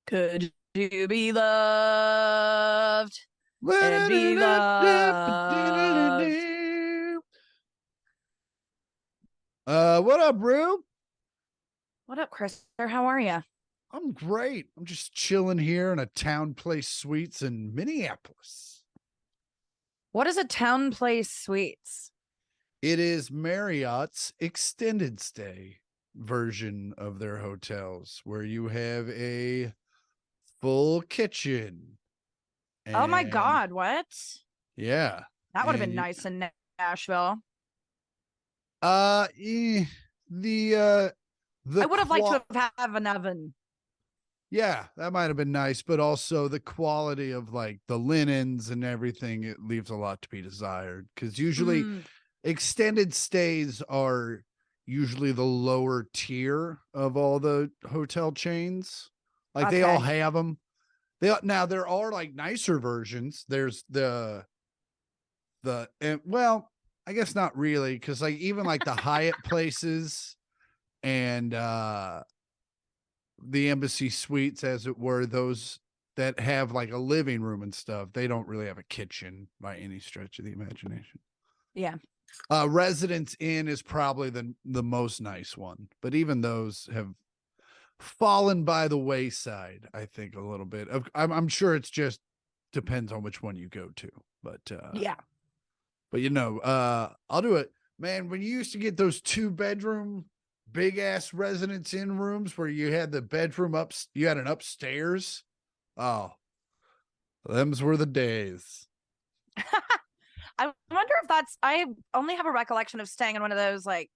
Could you be loved and be loved? What up, Rue? What up, Chris? How are you? I'm great. I'm just chilling here in a Town Place Suites in Minneapolis. What is a Town Place Suites? It is Marriott's extended stay version of their hotels where you have a full kitchen. Oh my And God, what? yeah. That would have and been nice in Nashville. the I would have liked to qua- have an oven. Yeah, that might have been nice, but also the quality of like the linens and everything, it leaves a lot to be desired. Because usually extended stays are usually the lower tier of all the hotel chains. Like they all have them. Now there are like nicer versions. There's well, I guess not really, because like even like the Hyatt places and the Embassy Suites, as it were, those that have like a living room and stuff, they don't really have a kitchen by any stretch of the imagination. Yeah. Residence Inn is probably the most nice one, but even those have fallen by the wayside, I think, a little bit. I'm sure it's just depends on which one you go to, but yeah. But I'll do it, man. When you used to get those 2-bedroom big ass Residence Inn rooms where you had the bedroom you had an upstairs. Oh, them's were the days. I wonder if I only have a recollection of staying in one of those, like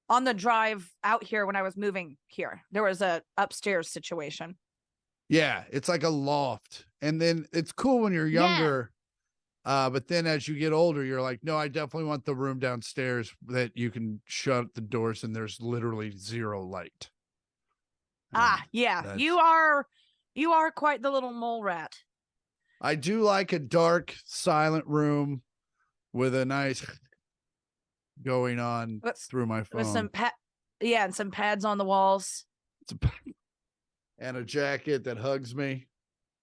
on the drive out here when I was moving here. There was a upstairs situation. Yeah, it's like a loft. And then it's cool when you're younger. Yeah. But then as you get older, you're like, no, I definitely want the room downstairs that you can shut the doors and there's literally zero light. Yeah. You are quite the little mole rat. I do like a dark, silent room with a nice going on through my phone. With some and some pads on the walls. And a jacket that hugs me.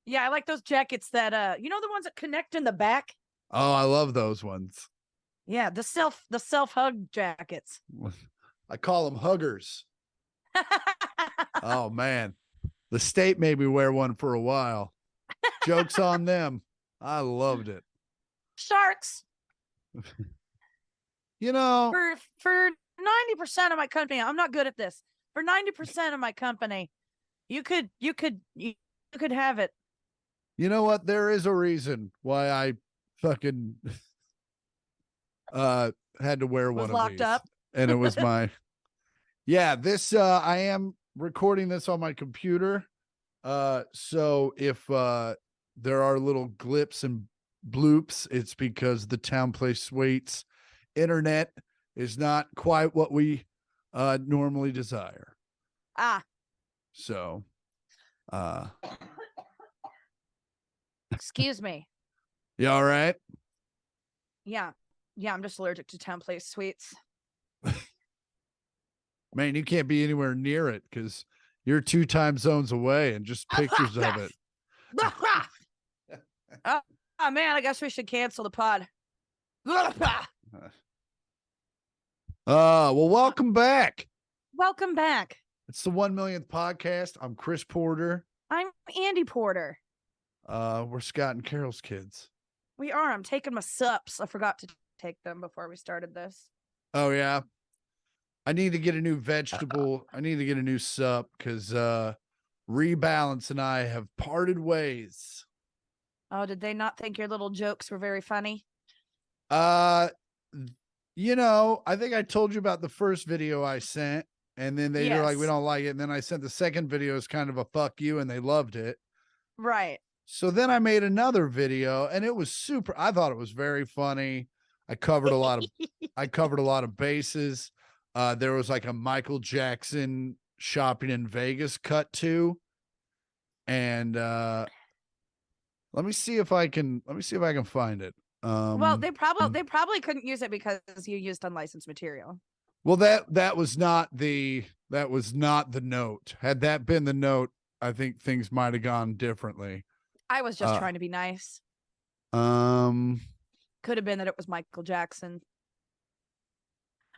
Yeah, I like those jackets that the ones that connect in the back. Oh, I love those ones. Yeah, the self hug jackets. I call them huggers. Oh man, the state made me wear one for a while. Joke's on them. I loved it. Sharks. For 90% of my company, I'm not good at this. For 90% of my company, you could have it. You know what? There is a reason why I fucking had to wear one of these. Locked up. And it was my this I am recording this on my computer. So if there are little blips and bloops, it's because the Town Place Suites internet is not quite what we normally desire. So excuse me. You all right? Yeah, I'm just allergic to Town Place Suites. Man, you can't be anywhere near it because you're 2 time zones away and just pictures of it. Oh man, I guess we should cancel the pod. Well, welcome back. Welcome back. It's the 1 millionth podcast. I'm Chris Porter. I'm Andi Porter. We're Scott and Carol's kids. We are. I'm taking my sups. I forgot to take them before we started this. Oh yeah. I need to get a new vegetable. I need to get a new sup because Rebalance and I have parted ways. Oh, did they not think your little jokes were very funny? I think I told you about the first video I sent, and then they were like, we don't like it. And then I sent the second video as kind of a fuck you, and they loved it. Right. So then I made another video, and it was I thought it was very funny. I covered a lot of bases. There was like a Michael Jackson shopping in Vegas cut too. And let me see if I can find it. Well, they probably couldn't use it because you used unlicensed material. Well, that was not the note. Had that been the note, I think things might have gone differently. I was just trying to be nice. Um, Could have been that it was Michael Jackson.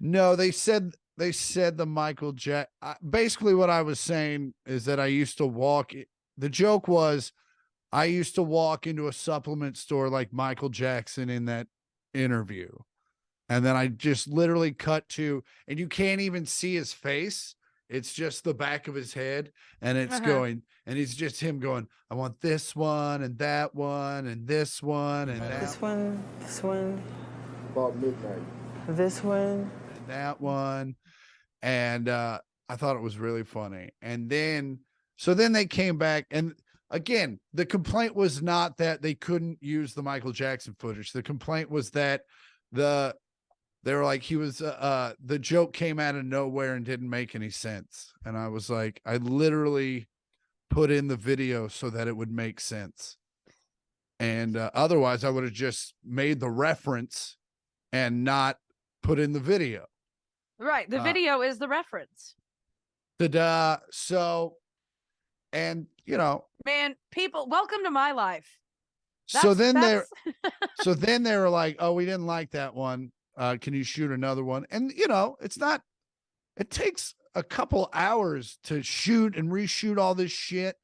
no, they said the Michael Jack. Basically, what I was saying is that I used to walk. The joke was, I used to walk into a supplement store like Michael Jackson in that interview. And then I just literally cut to, and you can't even see his face. It's just the back of his head. And it's going, and it's just him going, I want this one and that one and this one and that this one, About midnight. this one, and that one. And I thought it was really funny. And then, so then they came back, and again, the complaint was not that they couldn't use the Michael Jackson footage. The complaint was that they were like, he was the joke came out of nowhere and didn't make any sense. And I was like, I literally put in the video so that it would make sense. And otherwise I would have just made the reference and not put in the video. Right. The video is the reference. So, and you know, Man, people, welcome to my life. so then they were like, oh, we didn't like that one. Can you shoot another one? And you know, it takes a couple hours to shoot and reshoot all this shit.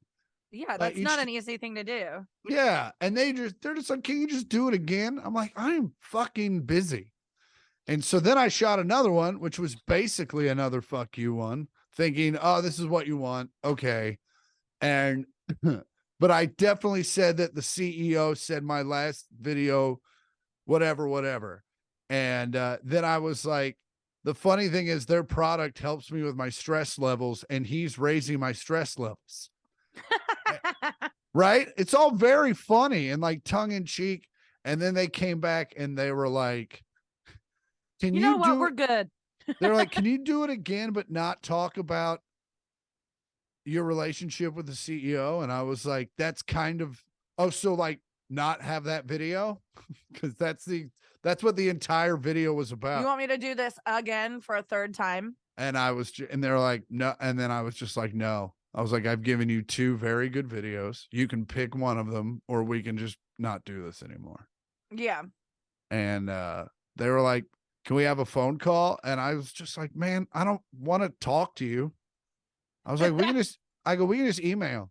Yeah, that's not an easy thing to do. Yeah. And they're just like, can you just do it again? I'm like, I'm fucking busy. And so then I shot another one, which was basically another fuck you one, thinking, oh, this is what you want. Okay. And but I definitely said that the CEO said my last video, whatever. And then I was like, the funny thing is their product helps me with my stress levels, and he's raising my stress levels. Right? It's all very funny and like tongue in cheek. And then they came back and they were like, can you know what? do We're good. They're like, can you do it again, but not talk about your relationship with the CEO? And I was like, that's kind of, oh, so like not have that video? Because that's what the entire video was about. You want me to do this again for a third time? And and they're like, no. And then I was just like, no. I was like, I've given you 2 very good videos. You can pick one of them, or we can just not do this anymore. Yeah. And they were like, can we have a phone call? And I was just like, man, I don't want to talk to you. I was like, we can just email.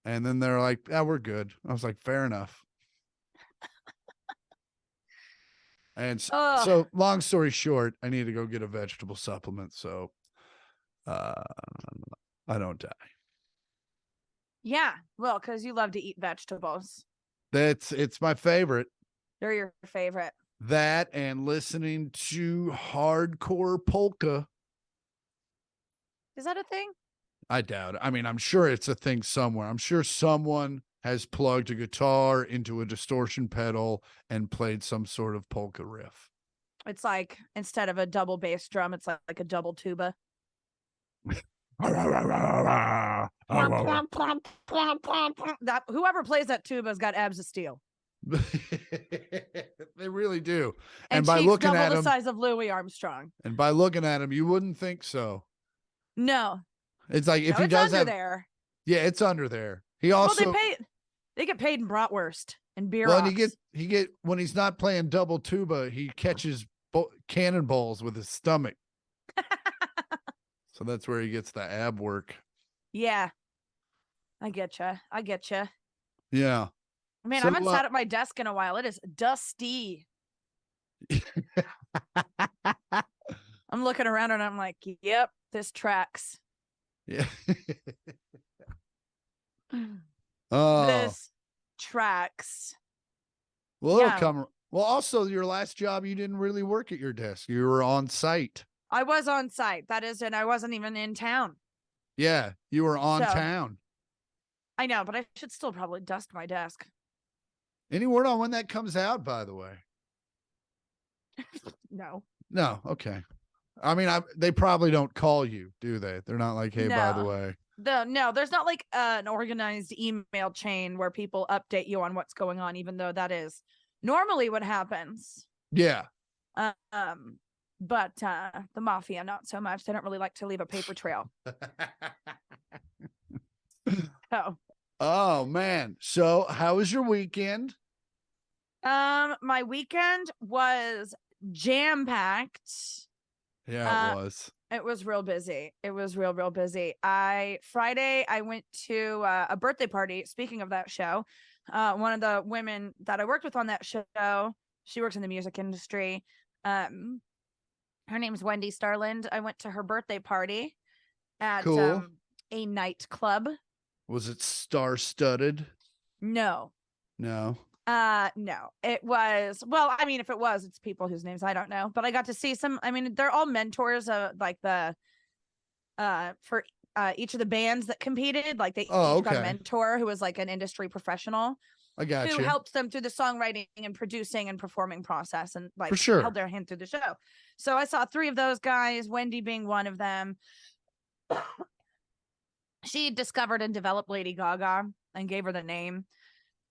And then they're like, yeah, we're good. I was like, fair enough. And so long story short, I need to go get a vegetable supplement. So I don't die. Yeah. Well, because you love to eat vegetables. It's my favorite. They're your favorite. That and listening to hardcore polka. Is that a thing? I doubt it. I mean, I'm sure it's a thing somewhere. I'm sure someone has plugged a guitar into a distortion pedal and played some sort of polka riff. It's like, instead of a double bass drum, it's like a double tuba. That whoever plays that tuba's got abs of steel. They really do. And by looking double at the him, size of Louis Armstrong. and by looking at him, you wouldn't think so. No. It's like if no, he does under have there. Yeah, it's under there. He also they get paid in bratwurst and beer. Well, and he get when he's not playing double tuba, he catches cannonballs with his stomach. So that's where he gets the ab work. Yeah. I get you. Yeah. Man, I haven't sat at my desk in a while. It is dusty. I'm looking around and I'm like, yep, this tracks. Yeah. This tracks. Well, it'll come. Well, also, your last job, you didn't really work at your desk. You were on site. I was on site. That is, and I wasn't even in town. Yeah, you were on town. I know, but I should still probably dust my desk. Any word on when that comes out, by the way? No. No. Okay. I mean, they probably don't call you, do they? They're not like, hey, by the way. No, there's not like an organized email chain where people update you on what's going on, even though that is normally what happens. Yeah. But the mafia, not so much. They don't really like to leave a paper trail. So, Oh man. So how was your weekend? my weekend was jam packed. Yeah, it was. It was real busy. It was real busy. Friday I went to a birthday party. Speaking of that show, one of the women that I worked with on that show, she works in the music industry. Her name's Wendy Starland. I went to her birthday party at Cool. a nightclub. Was it star-studded? No. No. No. It was, well, I mean, if it was, it's people whose names I don't know. But I got to see some, I mean, they're all mentors of like for each of the bands that competed. Like they Oh, each got a okay. mentor who was like an industry professional I got who you. helped them through the songwriting and producing and performing process and like For sure. held their hand through the show. So I saw three of those guys, Wendy being one of them. She discovered and developed Lady Gaga and gave her the name.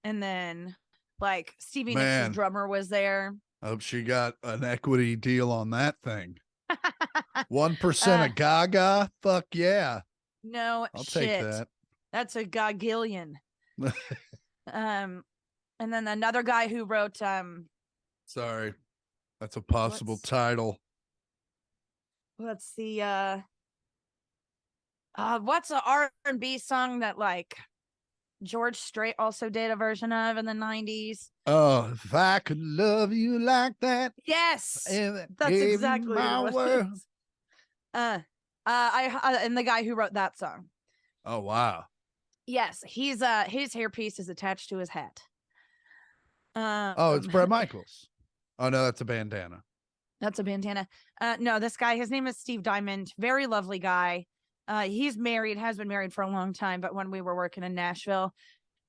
And then like Stevie Nicks' Man, drummer was there. I hope she got an equity deal on that thing. 1% Uh, of Gaga? Fuck yeah. no I'll shit. take that. That's a gagillion. And then another guy who wrote Sorry. That's a possible What's- title. what's the what's an R&B song that like George Strait also did a version of in the 90s? Oh, if I could love you like that. Yes. That's That's exactly my what it world. is. And the guy who wrote that song. Oh, wow. Yes, he's his hairpiece is attached to his hat. Oh, it's Bret Michaels. Oh, no, that's a bandana. That's a bandana. No, this guy, his name is Steve Diamond. Very lovely guy. He's married, has been married for a long time, but when we were working in Nashville,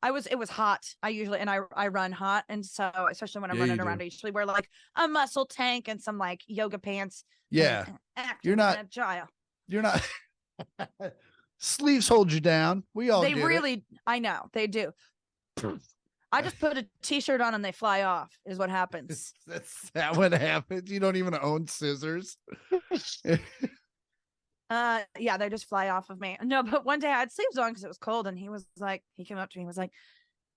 it was hot. I run hot. And so, especially when I'm Yeah, running you around, do. I usually wear like a muscle tank and some like yoga pants. Yeah. Acting You're not- agile. You're not. Sleeves hold you down. We all They get it. really, I know, they do. I just put a t-shirt on and they fly off, is what happens. That's that what happens. You don't even own scissors. Yeah, they just fly off of me. No, but one day I had sleeves on because it was cold, and he came up to me and was like,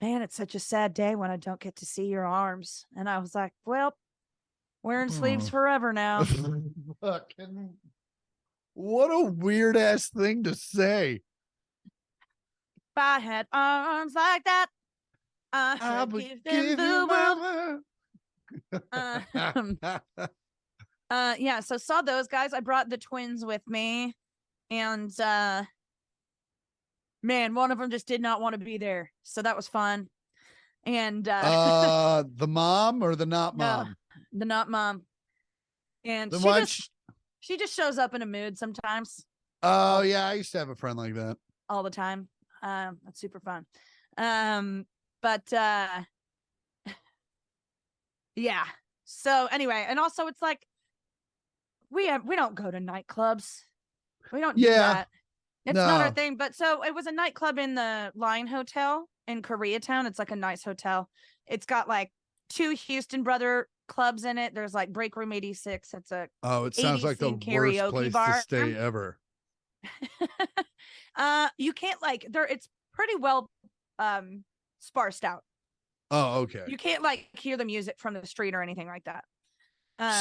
man, it's such a sad day when I don't get to see your arms. And I was like, well, wearing sleeves Oh. forever now. Fucking what a weird ass thing to say. If I had arms like that, I would would give them give the you world. my word. Yeah, so saw those guys. I brought the twins with me, and man, one of them just did not want to be there, so that was fun. And The mom or the not mom? the not mom, and Then she why just she just shows up in a mood sometimes, Oh yeah, I used to have a friend like that. all the time. That's super fun. But yeah. So anyway, and also it's like we don't go to nightclubs. We don't do Yeah. that. It's not our No. thing. But so it was a nightclub in the Line Hotel in Koreatown. It's like a nice hotel. It's got like two Houston brother clubs in it. There's like Break Room 86. It's a Oh, it sounds 80s like the theme worst karaoke place bar. to stay ever. You can't like there. It's pretty well sparsed out. Oh, okay. You can't like hear the music from the street or anything like that.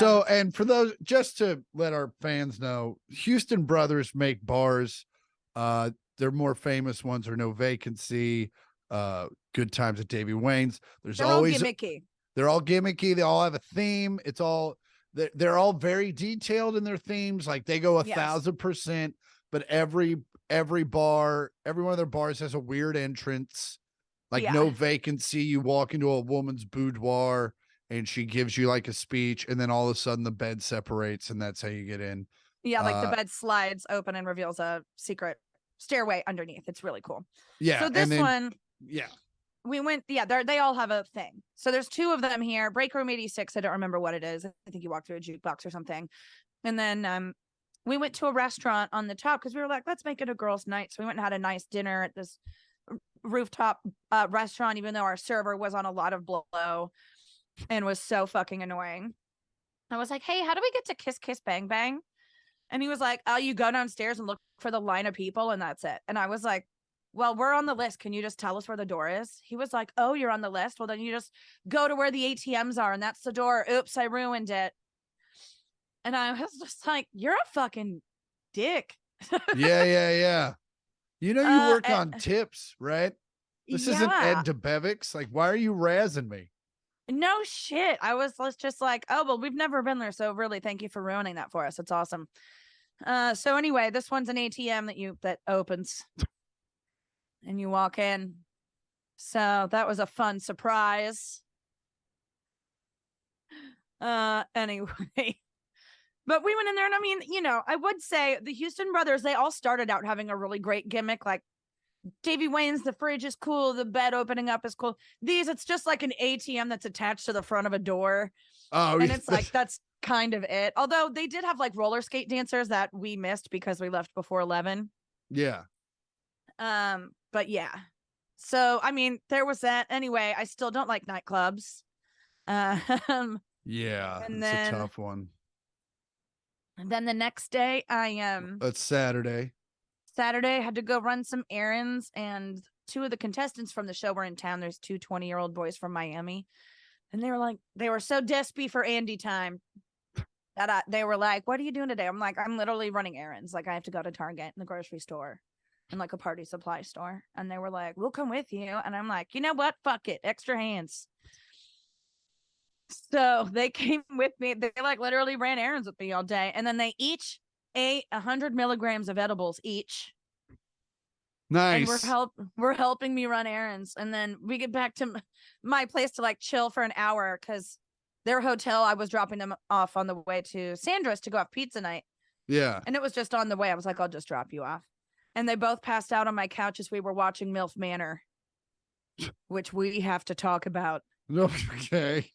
So, and for those, just to let our fans know, Houston Brothers make bars. Their more famous ones are No Vacancy, Good Times at Davy Wayne's. There's they're always, all gimmicky. they're all gimmicky. They all have a theme. It's all, they're all very detailed in their themes. Like they go 1,000%, but every bar, every one of their bars has a weird entrance. Like No Vacancy, you walk into a woman's boudoir and she gives you like a speech, and then all of a sudden the bed separates, and that's how you get in. Yeah, like the bed slides open and reveals a secret stairway underneath. It's really cool. Yeah. So this one, we went. Yeah, they all have a thing. So there's two of them here. Break Room 86. I don't remember what it is. I think you walk through a jukebox or something. And then we went to a restaurant on the top because we were like, let's make it a girls' night. So we went and had a nice dinner at this rooftop restaurant, even though our server was on a lot of blow and was so fucking annoying. I was like, hey, how do we get to Kiss Kiss Bang Bang? And he was like, oh, you go downstairs and look for the line of people and that's it. And I was like, well, we're on the list. Can you just tell us where the door is? He was like, oh, you're on the list. Well, then you just go to where the ATMs are, and that's the door. Oops, I ruined it. And I was just like, you're a fucking dick. Yeah. You know, you work on tips, right? This isn't Ed Yeah. DeBevics. Like, why are you razzing me? No shit. I was just like, oh, well, we've never been there. So really, thank you for ruining that for us. It's awesome. So anyway, this one's an ATM that opens and you walk in. So that was a fun surprise. Anyway. But we went in there, and I mean, you know, I would say the Houston brothers, they all started out having a really great gimmick. Like Davey Wayne's, the fridge is cool, the bed opening up is cool. These, it's just like an ATM that's attached to the front of a door. Oh, and it's like, that's kind of it. Although they did have like roller skate dancers that we missed because we left before 11. Yeah. But yeah. So, I mean, there was that. Anyway, I still don't like nightclubs. Yeah, and it's then, a tough one. And then the next day, That's Saturday. I had to go run some errands, and two of the contestants from the show were in town. There's two 20-year-old boys from Miami, and they were so desperate for Andi time that they were like, what are you doing today? I'm like, I'm literally running errands. Like, I have to go to Target and the grocery store and like a party supply store. And they were like, we'll come with you. And I'm like, you know what? Fuck it. Extra hands. So they came with me. They like literally ran errands with me all day. And then they each ate 100 milligrams of edibles each. Nice. And we're helping me run errands. And then we get back to my place to like chill for an hour because their hotel, I was dropping them off on the way to Sandra's to go have pizza night. Yeah. And it was just on the way. I was like, I'll just drop you off. And they both passed out on my couch as we were watching MILF Manor, which we have to talk about. Okay.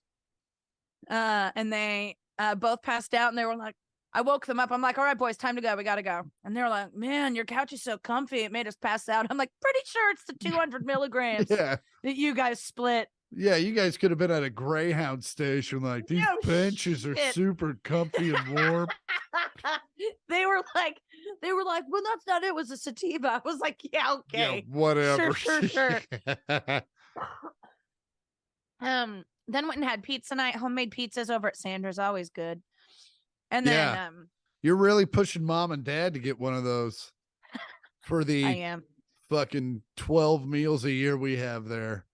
And they both passed out, and they were like, I woke them up. I'm like, all right, boys, time to go. We got to go. And they're like, man, your couch is so comfy. It made us pass out. I'm like, pretty sure it's the 200 milligrams that you guys split. Yeah, you guys could have been at a Greyhound station. Like, these benches are super comfy and warm. They were like, well, that's not it. It was a sativa. I was like, yeah, okay. Yeah, whatever. Sure. Then went and had pizza night. Homemade pizzas over at Sanders, always good. And then you're really pushing mom and dad to get one of those for the I am fucking 12 meals a year we have there.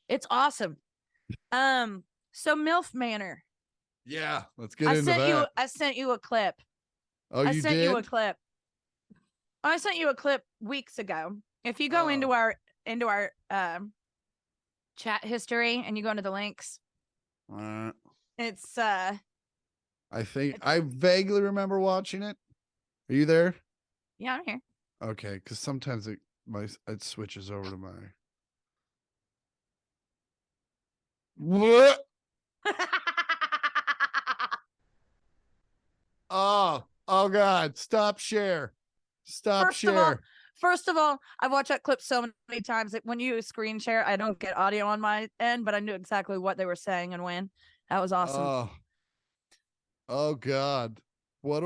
It's awesome. So MILF Manor. Yeah, let's get into that. I sent you a clip. Oh, you sent did? you a clip. I sent you a clip weeks ago. If you go into our chat history and you go into the links, it's I think I vaguely remember watching it. Are you there? Yeah, I'm here. Okay, because sometimes it switches over to my. What? Oh God! Stop share. First of all, I've watched that clip so many times that when you screen share, I don't get audio on my end, but I knew exactly what they were saying and when. That was awesome. Oh God. That's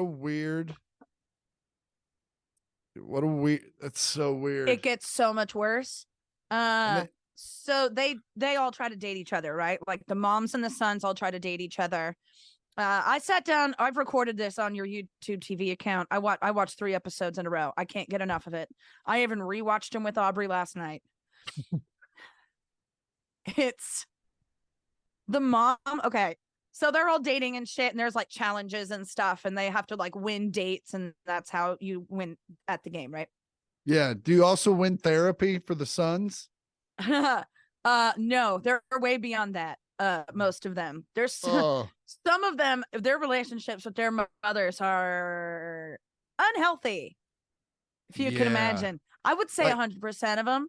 so weird. It gets so much worse. So they all try to date each other, right? Like the moms and the sons all try to date each other. I sat down. I've recorded this on your YouTube TV account. I watched 3 episodes in a row. I can't get enough of it. I even rewatched them with Aubrey last night. It's the mom. Okay. So they're all dating and shit, and there's like challenges and stuff, and they have to like win dates, and that's how you win at the game, right? Yeah. Do you also win therapy for the sons? No, they're way beyond that. Most of them. There's some of them, their relationships with their mothers are unhealthy. If you can imagine. I would say 100% of them.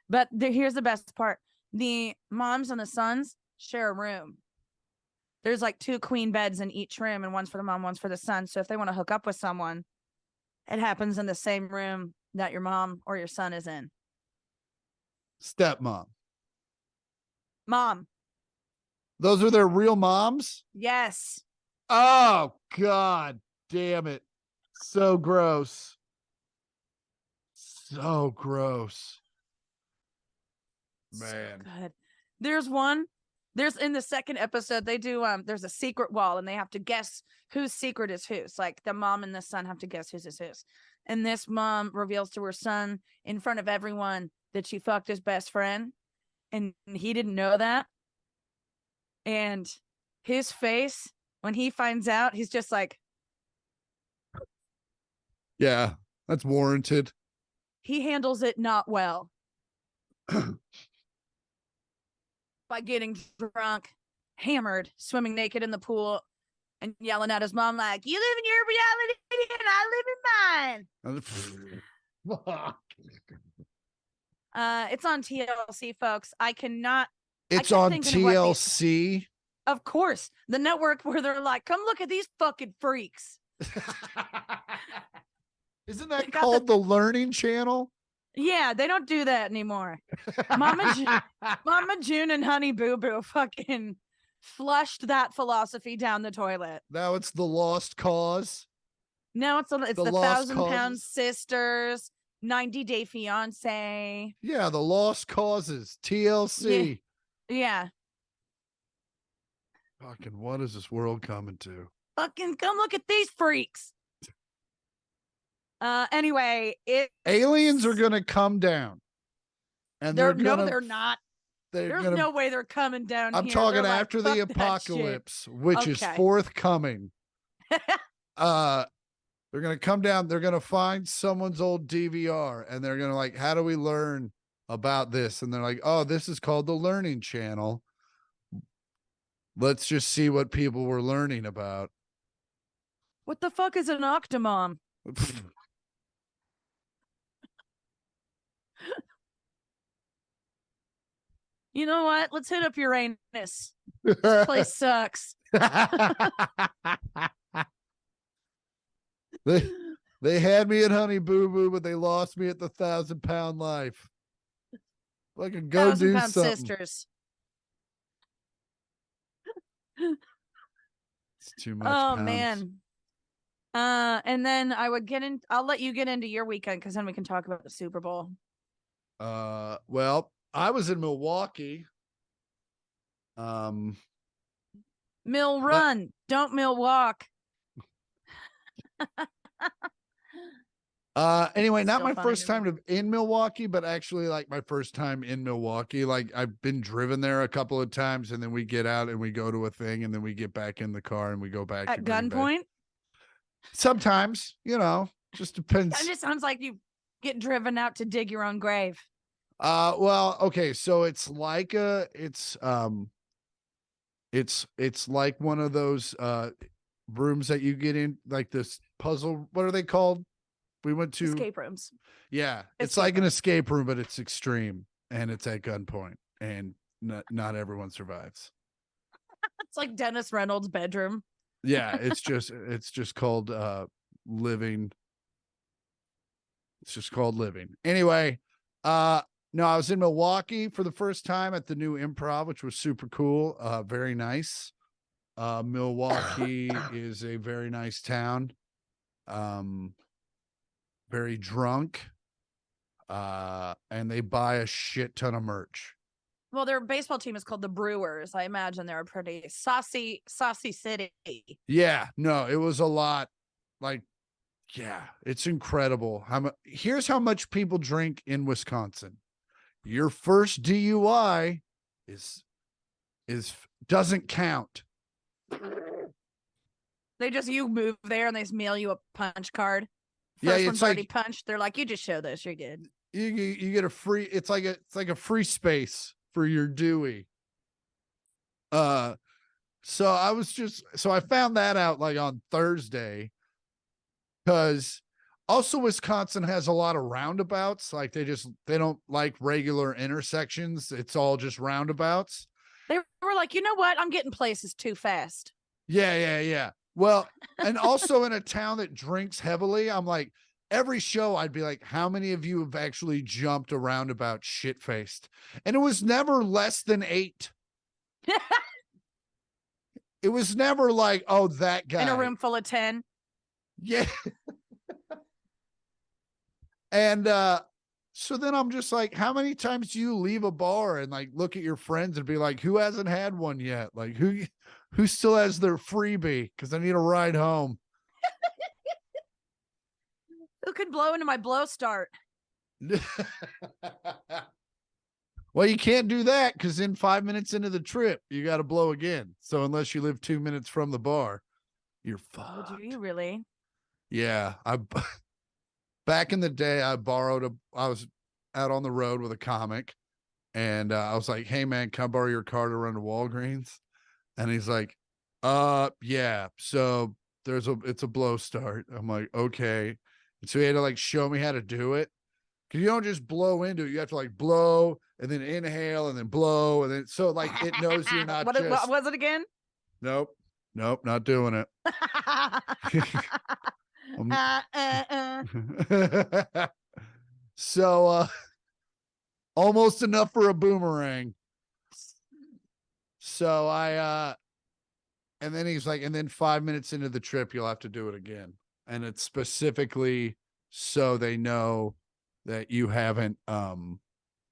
But here's the best part. The moms and the sons share a room. There's like 2 queen beds in each room, and one's for the mom, one's for the son. So if they want to hook up with someone, it happens in the same room that your mom or your son is in. Stepmom. Mom. Those are their real moms? Yes. Oh God damn it. So gross. So gross. Man. So good. There's in the second episode, they do there's a secret wall and they have to guess whose secret is whose. Like the mom and the son have to guess whose is whose. And this mom reveals to her son in front of everyone that she fucked his best friend. And he didn't know that. And his face when he finds out, he's just like, yeah, that's warranted. He handles it not well. By getting drunk, hammered, swimming naked in the pool, and yelling at his mom like, "You live in your reality and I live in mine." It's on TLC, folks. It's on TLC. Of course, the network where they're like, "Come look at these fucking freaks." Isn't that called the Learning Channel? Yeah, they don't do that anymore. Mama June and Honey Boo Boo fucking flushed that philosophy down the toilet. Now it's the Lost Cause. No, it's the 1,000-Pound Sisters, 90 Day Fiance. Yeah, the Lost Causes, TLC. Yeah. Fucking, what is this world coming to? Fucking come look at these freaks. Anyway, aliens are gonna come down, and they're not. There's no way they're coming down. I'm talking after the apocalypse, which is forthcoming. They're gonna come down. They're gonna find someone's old DVR, and they're gonna like, how do we learn about this? And they're like, oh, this is called the Learning Channel. Let's just see what people were learning about. What the fuck is an octomom? You know what? Let's hit up Uranus. This place sucks. They had me at Honey Boo Boo, but they lost me at the 1,000-Pound Life. Fucking go do 1,000-Pound something. Sisters. It's too much. Oh pounds. Man. And then I'll let you get into your weekend because then we can talk about the Super Bowl. Well, I was in Milwaukee. Mill run, don't mill walk. Anyway, not my first time in Milwaukee, but actually like my first time in Milwaukee. Like I've been driven there a couple of times, and then we get out and we go to a thing, and then we get back in the car and we go back at gunpoint. Sometimes, just depends. It just sounds like you get driven out to dig your own grave. Well, okay, so it's like it's like one of those rooms that you get in, like this puzzle. What are they called? We went to escape rooms. Yeah, it's like an escape room, but it's extreme and it's at gunpoint, and not everyone survives. It's like Dennis Reynolds' bedroom. Yeah, it's just called living. It's just called living. Anyway, no, I was in Milwaukee for the first time at the new Improv, which was super cool. Very nice. Milwaukee is a very nice town. Very drunk. And they buy a shit ton of merch. Well, their baseball team is called the Brewers. I imagine they're a pretty saucy city. Yeah, no, it was a lot. Like, yeah, it's incredible. Here's how much people drink in Wisconsin. Your first DUI doesn't count. You move there and they mail you a punch card. First one's already punched. They're like, you just show this, you're good. You get a free. It's like a free space for your Dewey. So I found that out like on Thursday, because also Wisconsin has a lot of roundabouts. Like they don't like regular intersections. It's all just roundabouts. They were like, you know what? I'm getting places too fast. Yeah. Well, and also in a town that drinks heavily, I'm like, every show I'd be like, how many of you have actually jumped a roundabout shit-faced? And it was never less than 8. It was never like, oh, that guy. In a room full of 10. Yeah. And so then I'm just like, how many times do you leave a bar and like look at your friends and be like, who hasn't had one yet? Like who still has their freebie? Because I need a ride home. Who could blow into my blow start? Well, you can't do that because in 5 minutes into the trip, you got to blow again. So unless you live 2 minutes from the bar, you're fucked. Oh, do you really? Yeah. Back in the day, I was out on the road with a comic and I was like, hey man, can I borrow your car to run to Walgreens? And he's like, yeah. So it's a blow start. I'm like, okay. And so he had to like show me how to do it. Cause you don't just blow into it. You have to like blow and then inhale and then blow. And then, so like it knows you're not what was it again? Nope, not doing it. So, almost enough for a boomerang. So and then he's like, and then 5 minutes into the trip, you'll have to do it again. And it's specifically so they know that you haven't,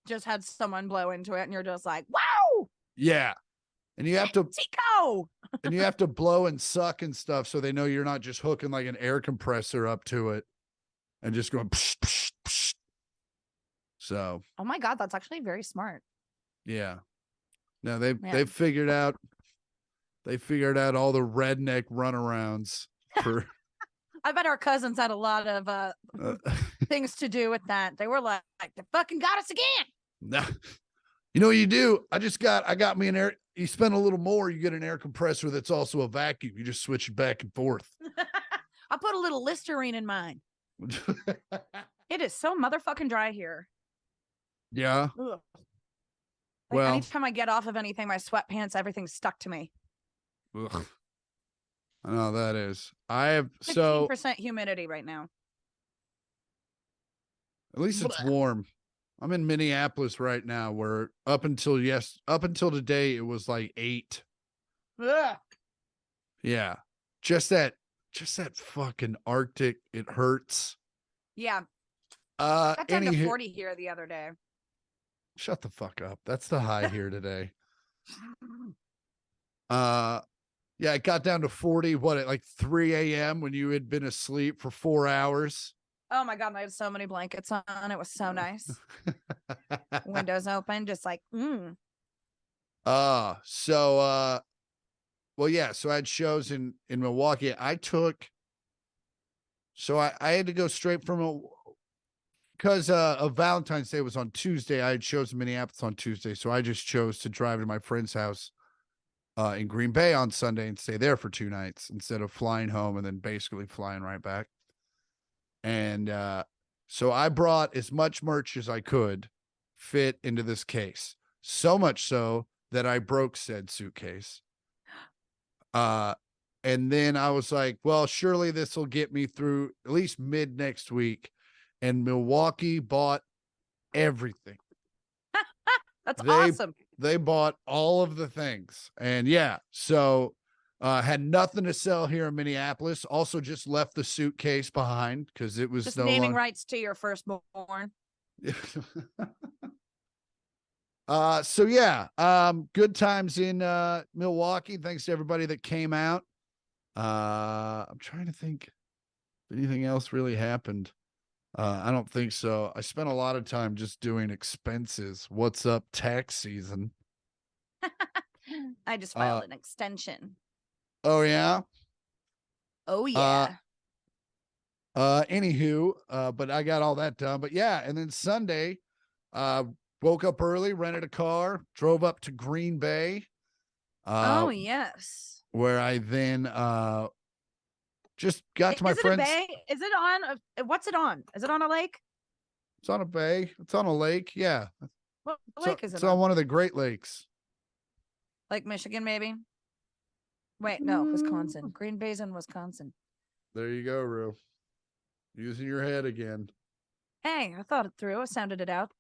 just had someone blow into it and you're just like, wow. Yeah. And you have to, Tico. and you have to blow and suck and stuff. So they know you're not just hooking like an air compressor up to it and just going, psh, psh, psh. So, oh my God, that's actually very smart. Yeah. No, they figured out all the redneck runarounds for I bet our cousins had a lot of things to do with that. They were like they fucking got us again. No. You know what you do? I got me an air. You spend a little more, you get an air compressor that's also a vacuum. You just switch it back and forth. I put a little Listerine in mine. It is so motherfucking dry here. Yeah. Ugh. Like Well, anytime I get off of anything, my sweatpants, everything's stuck to me. Ugh. I know that is. I have 15% humidity right now. At least it's warm. I'm in Minneapolis right now, where up until today it was like 8. Ugh. Yeah, just that fucking Arctic. It hurts. Yeah. Got down to Anywho, 40 here the other day. shut the fuck up. That's the high here today. Yeah, it got down to 40. What at like 3 a.m. when you had been asleep for 4 hours. Oh my God, I had so many blankets on. It was so nice. Windows open, just like, well, yeah. So I had shows in Milwaukee. I had to go straight from because of Valentine's Day was on Tuesday. I had shows in Minneapolis on Tuesday, so I just chose to drive to my friend's house in Green Bay on Sunday and stay there for 2 nights instead of flying home and then basically flying right back. And so I brought as much merch as I could fit into this case. So much so that I broke said suitcase. And then I was like, well, surely this will get me through at least mid next week. And Milwaukee bought everything. That's awesome. They bought all of the things. And yeah, so had nothing to sell here in Minneapolis. Also just left the suitcase behind because it was just no naming rights to your firstborn. So yeah, good times in Milwaukee. Thanks to everybody that came out. I'm trying to think if anything else really happened. I don't think so. I spent a lot of time just doing expenses. What's up, tax season? I just filed an extension. Oh yeah. Oh yeah. Anywho, but I got all that done. But yeah, and then Sunday, woke up early, rented a car, drove up to Green Bay. Oh yes. Where I then just got to my friend's. Is it a bay? Is it on? What's it on? Is it on a lake? It's on a bay. It's on a lake. Yeah. What lake is it? It's on one of the Great Lakes. Lake Michigan, maybe. Wait, no, Wisconsin. Green Bay's in Wisconsin. There you go, Rue. Using your head again. Hey, I thought it through. I sounded it out.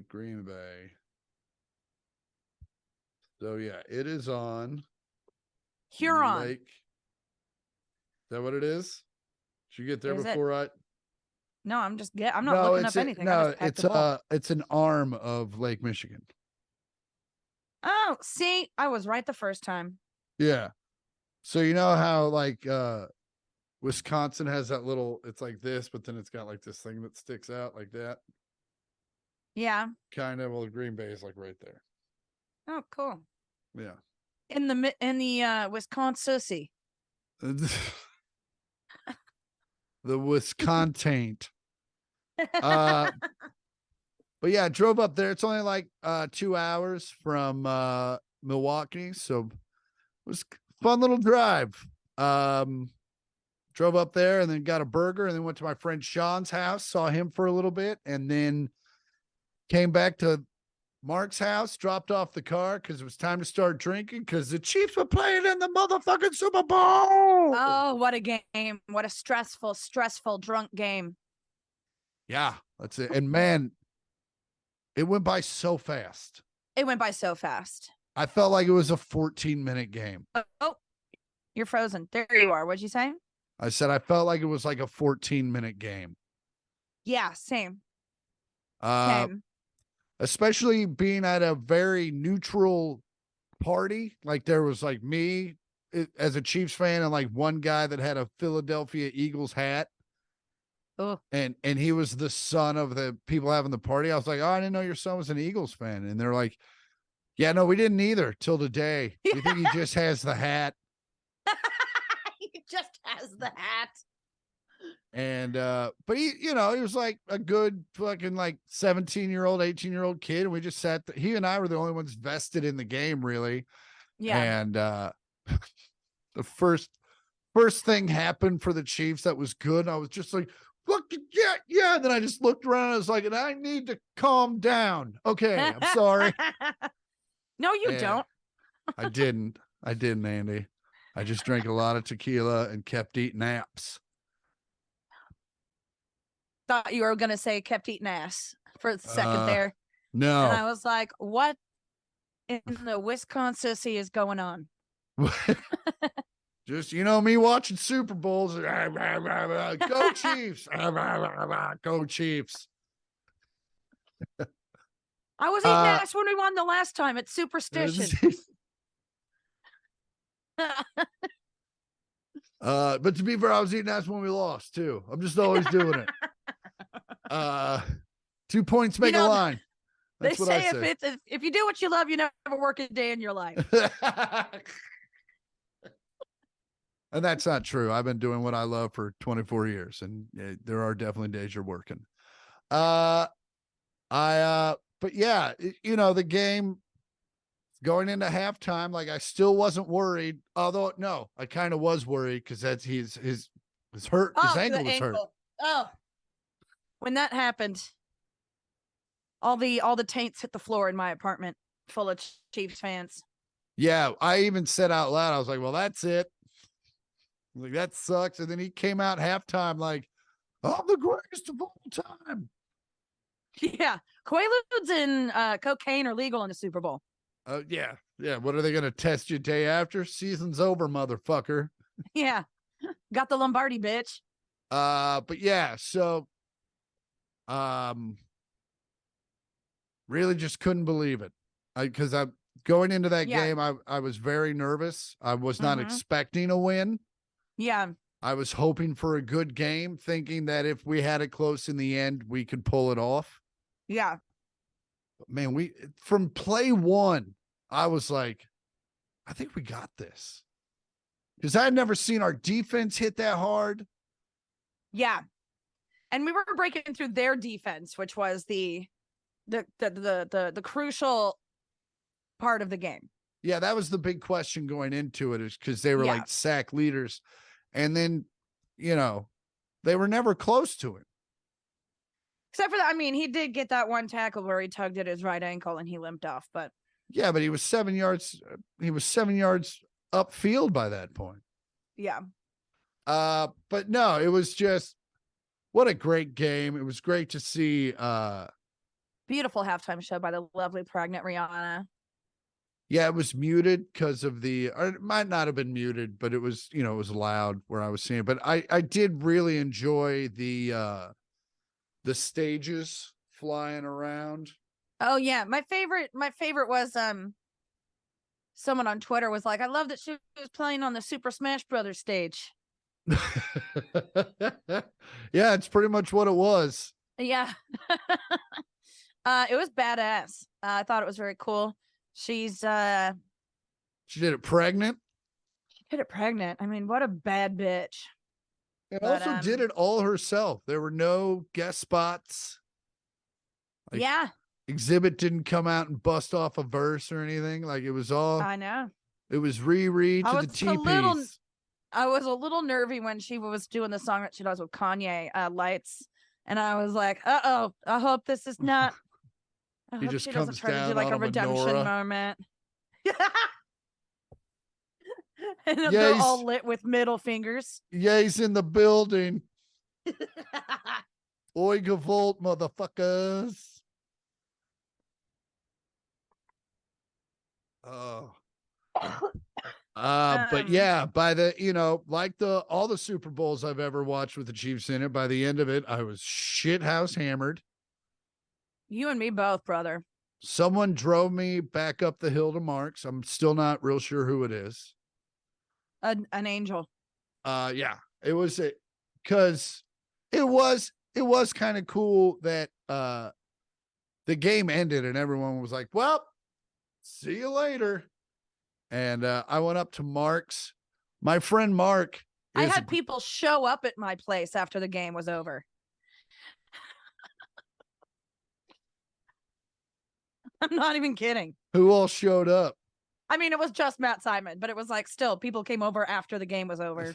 Green Bay. So yeah, it is on Huron. Lake. Is that what it is? Did you get there before I? No, I'm not looking up anything. I just packed it all. It's an arm of Lake Michigan. Oh, see, I was right the first time. Yeah. So you know how like Wisconsin has that little, it's like this, but then it's got like this thing that sticks out like that. Yeah. Kind of. Well, Green Bay is like right there. Oh, cool. Yeah. In the Wisconsin. The Wisconsin. But yeah, I drove up there. It's only like 2 hours from Milwaukee, so it was a fun little drive. Drove up there and then got a burger and then went to my friend Sean's house, saw him for a little bit, and then came back to Mark's house, dropped off the car because it was time to start drinking because the Chiefs were playing in the motherfucking Super Bowl. Oh, what a game. What a stressful drunk game. Yeah, that's it. And man, it went by so fast. It went by so fast. I felt like it was a 14-minute game. Oh, you're frozen. There you are. What'd you say? I said I felt like it was like a 14-minute game. Yeah, same. Same. Especially being at a very neutral party. Like there was like me as a Chiefs fan and like one guy that had a Philadelphia Eagles hat. Oh. And he was the son of the people having the party. I was like, oh, I didn't know your son was an Eagles fan. And they're like, yeah, no, we didn't either till today. We think he just has the hat. He just has the hat. And but he was like a good fucking like 17-year-old, 18-year-old kid, and we just sat he and I were the only ones vested in the game, really. Yeah. And the first thing happened for the Chiefs that was good. I was just like, look, yeah. And then I just looked around and I was like, and I need to calm down. Okay, I'm sorry. No, you don't. I didn't, Andy. I just drank a lot of tequila and kept eating apps. Thought you were going to say kept eating ass for a second there. No. And I was like, what in the Wisconsin is going on? Just, me watching Super Bowls. Go Chiefs. Go Chiefs. I was eating ass when we won the last time. It's superstition. But to be fair, I was eating ass when we lost too. I'm just always doing it. 2 points make a line. That's they what say, I say. if you do what you love, you never work a day in your life. And that's not true. I've been doing what I love for 24 years, and there are definitely days you're working. But yeah, the game going into halftime, like I still wasn't worried. Although no, I kind of was worried because that's his hurt. His ankle was hurt. Oh, when that happened, all the taints hit the floor in my apartment full of Chiefs fans. Yeah, I even said out loud, I was like, well, that's it. Like, that sucks. And then he came out halftime like, oh, the greatest of all time. Yeah. Quaaludes and cocaine are legal in the Super Bowl. Yeah. Yeah. What are they going to test you day after? Season's over, motherfucker. Yeah. Got the Lombardi, bitch. But yeah, so really just couldn't believe it. Because I'm going into that game, I was very nervous. I was not expecting a win. Yeah. I was hoping for a good game, thinking that if we had it close in the end, we could pull it off. Yeah. But man, from play one, I was like, I think we got this. Because I had never seen our defense hit that hard. Yeah. And we were breaking through their defense, which was the crucial part of the game. Yeah, that was the big question going into it, is because they were like sack leaders. And then, they were never close to it. Except for that, I mean, he did get that one tackle where he tugged at his right ankle and he limped off. But yeah, but he was 7 yards. He was 7 yards upfield by that point. Yeah. But no, it was just what a great game. It was great to see. Beautiful halftime show by the lovely pregnant Rihanna. Yeah, it was muted because of or it might not have been muted, but it was, it was loud where I was seeing it. But I did really enjoy the the stages flying around. Oh yeah, my favorite was someone on Twitter was like, I love that she was playing on the Super Smash Brothers stage. Yeah, it's pretty much what it was. Yeah. It was badass. I thought it was very cool. She did it pregnant. She did it pregnant. I mean, what a bad bitch. And also did it all herself. There were no guest spots. Like, yeah. Exhibit didn't come out and bust off a verse or anything. Like, it was all. I know. It was Riri to the TPs. I was a little nervy when she was doing the song that she does with Kanye, Lights. And I was like, uh-oh, I hope this is not. I hope she doesn't try to do like a redemption moment. And they're all lit with middle fingers. Ye's in the building. Oiga Volt, motherfuckers. Oh. But yeah, by the, like all the Super Bowls I've ever watched with the Chiefs in it, by the end of it, I was shithouse hammered. You and me both, brother. Someone drove me back up the hill to Mark's. I'm still not real sure who it is. An angel. Yeah, it was because it was kind of cool that the game ended and everyone was like, well, see you later. And I went up to Mark's. My friend Mark. I had people show up at my place after the game was over. I'm not even kidding. Who all showed up? I mean, it was just Matt Simon, but it was like still people came over after the game was over.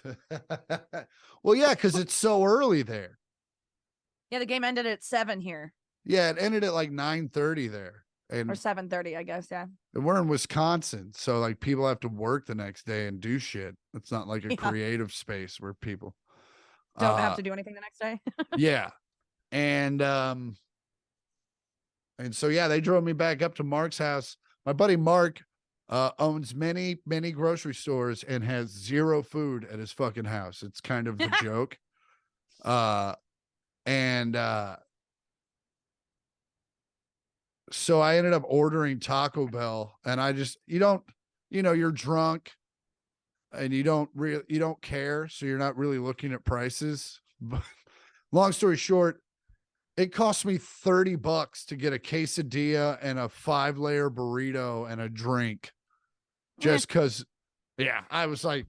Well, yeah, because it's so early there. Yeah, the game ended at 7 here. Yeah, it ended at like 9:30 there. Or 7:30, I guess, yeah. And we're in Wisconsin, so like people have to work the next day and do shit. It's not like a creative space where people don't have to do anything the next day. Yeah. And so yeah, they drove me back up to Mark's house. My buddy Mark owns many grocery stores and has zero food at his fucking house. It's kind of the joke. So I ended up ordering Taco Bell, and I just, you're drunk and you don't care. So you're not really looking at prices. But long story short, it cost me $30 to get a quesadilla and a 5-layer burrito and a drink. Just because, yeah, I was like,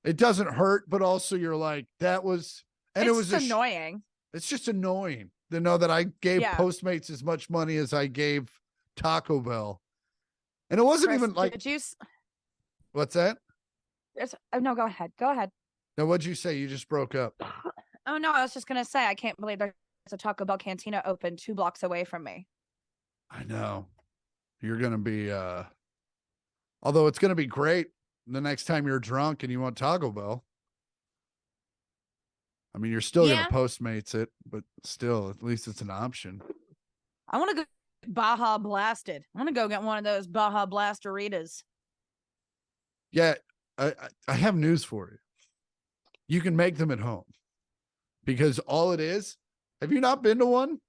it doesn't hurt, but also you're like, that was, and it was annoying. It's just annoying to know that I gave Postmates as much money as I gave Taco Bell. And it wasn't even like, what's that? No, go ahead. Go ahead. Now, what'd you say? You just broke up. Oh, no, I was just going to say, I can't believe there's a Taco Bell cantina open 2 blocks away from me. I know. You're going to be, although it's going to be great the next time you're drunk and you want Taco Bell. I mean, you're still going to Postmates it, but still, at least it's an option. I want to go Baja Blasted. I want to go get one of those Baja Blastaritas. Yeah, I have news for you. You can make them at home because all it is, have you not been to one?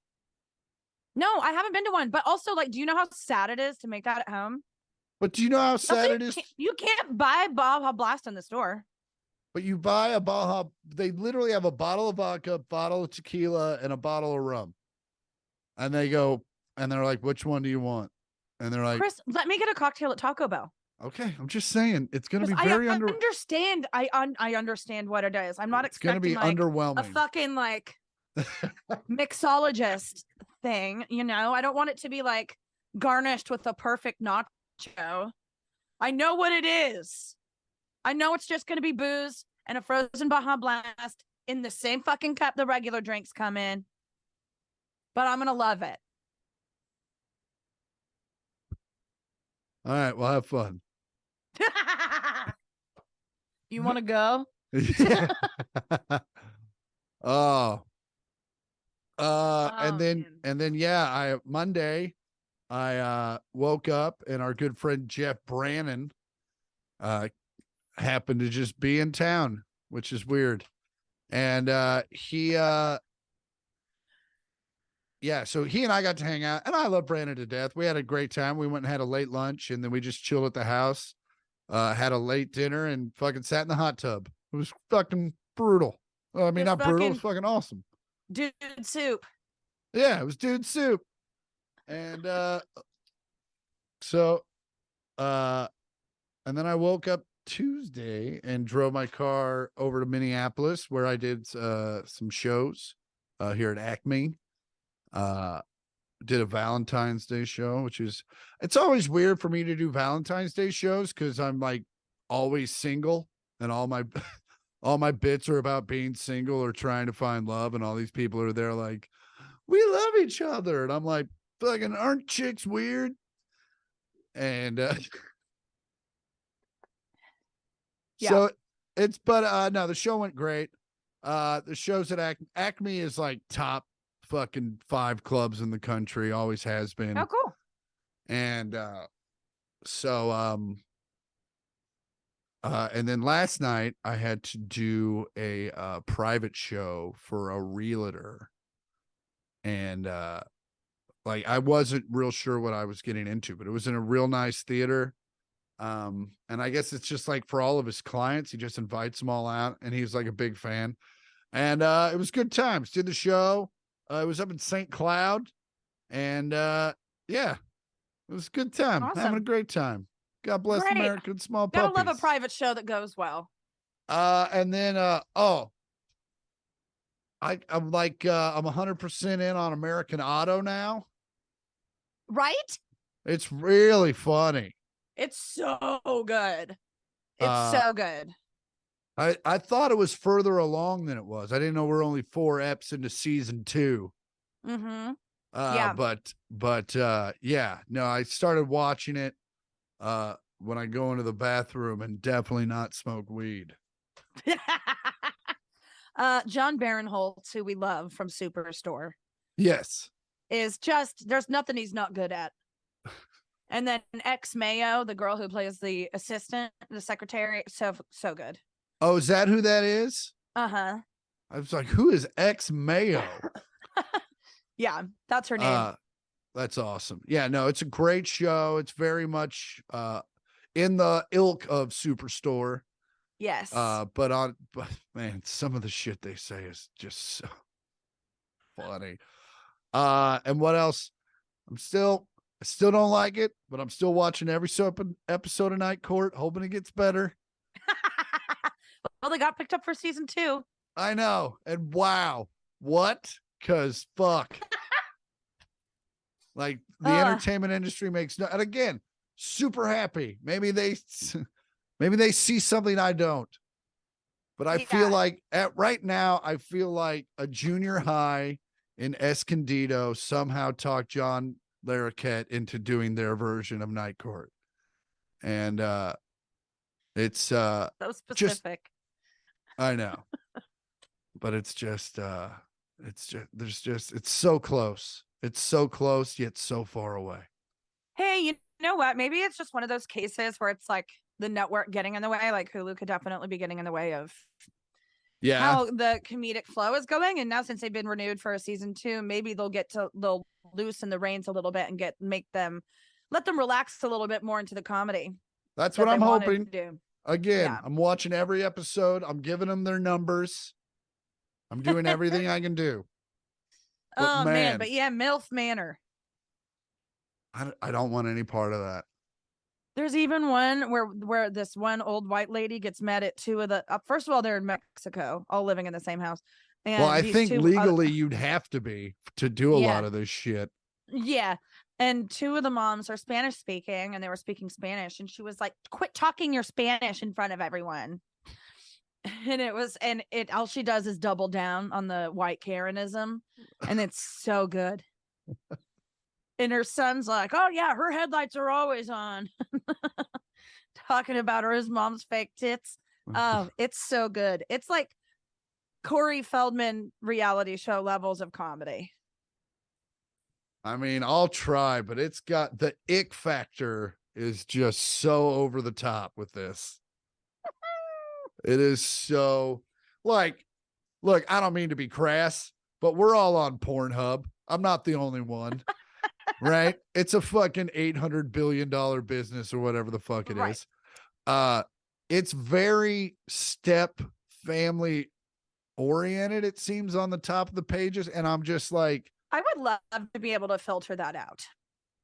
No, I haven't been to one, but also like, do you know how sad it is to make that at home? But do you know how sad it is? You can't buy Baja Blast in the store. But you buy a Baja, they literally have a bottle of vodka, bottle of tequila, and a bottle of rum. And they go, and they're like, which one do you want? And they're like, Chris, let me get a cocktail at Taco Bell. Okay, I'm just saying it's going to be very I understand what it is. I'm not expecting going to be underwhelming. A fucking like mixologist thing, I don't want it to be like garnished with a perfect nacho. I know what it is. I know it's just going to be booze and a frozen Baja Blast in the same fucking cup the regular drinks come in. But I'm going to love it. All right, well, have fun. You want to go? Yeah. And then Monday I woke up and our good friend Jeff Brannon happened to just be in town, which is weird. And he yeah, so he and I got to hang out, and I love Brandon to death. We had a great time. We went and had a late lunch, and then we just chilled at the house, had a late dinner, and fucking sat in the hot tub. It was fucking brutal. Well, I mean, Just not brutal. It was fucking fucking awesome. dude soup. Yeah, it was dude soup. And so and then I woke up Tuesday and drove my car over to Minneapolis where I did some shows here at Acme. Did a Valentine's Day show, which is, it's always weird for me to do Valentine's Day shows because I'm like always single, and all my all my bits are about being single or trying to find love, and all these people are there like, we love each other, and I'm like, fucking, aren't chicks weird? And Yeah. so it's, but no, the show went great. The shows at Acme is like top fucking 5 clubs in the country, always has been. Oh, cool. And and then last night I had to do a private show for a realtor, and like I wasn't real sure what I was getting into, but it was in a real nice theater. And I guess it's just like for all of his clients, he just invites them all out, and he's like a big fan. And it was good times. Did the show. It was up in St. Cloud, and yeah, it was a good time. Awesome. Having a great time. God bless Great. America and small Gotta puppies. love a private show that goes well. And then I'm like I'm 100% in on American Auto now. Right? It's really funny. It's so good. It's so good. I thought it was further along than it was. I didn't know we're only 4 eps into season 2. Mm-hmm. Yeah. But yeah, no, I started watching it when I go into the bathroom, and definitely not smoke weed. John Barinholtz, who we love from Superstore, Yes. is just, there's nothing he's not good at. And then X Mayo, the girl who plays the assistant, the secretary, so good. Oh, is that who that is? Uh-huh. I was like, who is X Mayo? Yeah, that's her name. That's awesome. Yeah, no, it's a great show. It's very much in the ilk of Superstore. Yes. But man, some of the shit they say is just so funny. And what else? I still don't like it, but I'm still watching every episode of Night Court, hoping it gets better. Well, they got picked up for season 2. I know. And wow. What? Cause fuck. Like the entertainment industry makes no, and again, super happy. Maybe they see something I don't. But I feel like right now, I feel like a junior high in Escondido somehow talked John Larroquette into doing their version of Night Court. And it's so specific. I know. But it's so close. It's so close, yet so far away. Hey, you know what? Maybe it's just one of those cases where it's like the network getting in the way. Like Hulu could definitely be getting in the way of how the comedic flow is going. And now since they've been renewed for a season 2, maybe they'll loosen the reins a little bit and let them relax a little bit more into the comedy. That's what I'm hoping. Do. Again, I'm watching every episode. I'm giving them their numbers. I'm doing everything I can do. But man, but yeah, MILF Manor. I don't want any part of that. There's even one where this one old white lady gets mad at 2 of the. First of all, they're in Mexico, all living in the same house. And well, I think legally you'd have to be to do a lot of this shit. Yeah. And 2 of the moms are Spanish speaking, and they were speaking Spanish, and she was like, "Quit talking your Spanish in front of everyone." And all she does is double down on the white Karenism, and it's so good. And her son's like, "Oh yeah, her headlights are always on," talking about his mom's fake tits. Oh, it's so good. It's like Corey Feldman reality show levels of comedy. I mean, I'll try, but it's got the ick factor is just so over the top with this. It is so like, look, I don't mean to be crass, but we're all on Pornhub. I'm not the only one. Right? It's a fucking $800 billion business or whatever the fuck it is. It's very step family oriented, it seems, on the top of the pages. And I'm just like, I would love to be able to filter that out.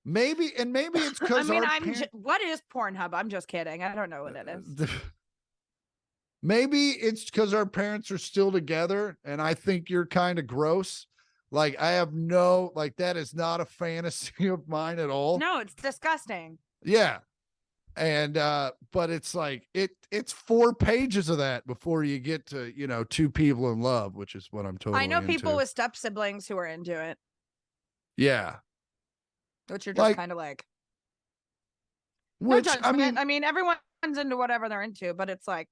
Maybe it's because what is Pornhub? I'm just kidding. I don't know what it is. Maybe it's because our parents are still together and I think you're kind of gross. Like, I have that is not a fantasy of mine at all. No, it's disgusting. Yeah. And, but it's like, it's 4 pages of that before you get to, two people in love, which is what I'm totally I know into. people with step siblings who are into it. Yeah. Which you're just kind of like, which, no judgment. I mean, everyone's into whatever they're into, but it's like,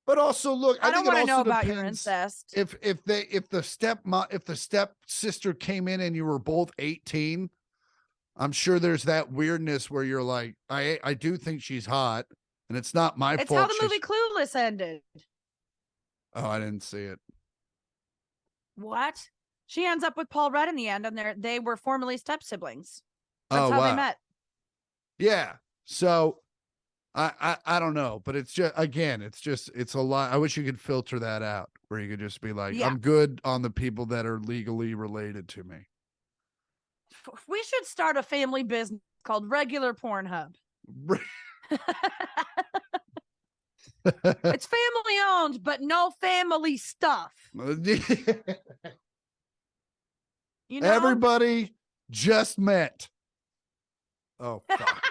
but also, look, I don't want to know about depends your incest. If the step sister came in and you were both 18, I'm sure there's that weirdness where you're like, I do think she's hot, and it's not my fault. It's how the movie Clueless ended. Oh, I didn't see it. What? She ends up with Paul Rudd in the end, and they were formerly step siblings. That's how they met. Yeah. So I don't know, but it's just, again, it's a lot. I wish you could filter that out where you could just be like, I'm good on the people that are legally related to me. We should start a family business called Regular Pornhub. It's family owned, but no family stuff. Everybody just met. Oh, fuck.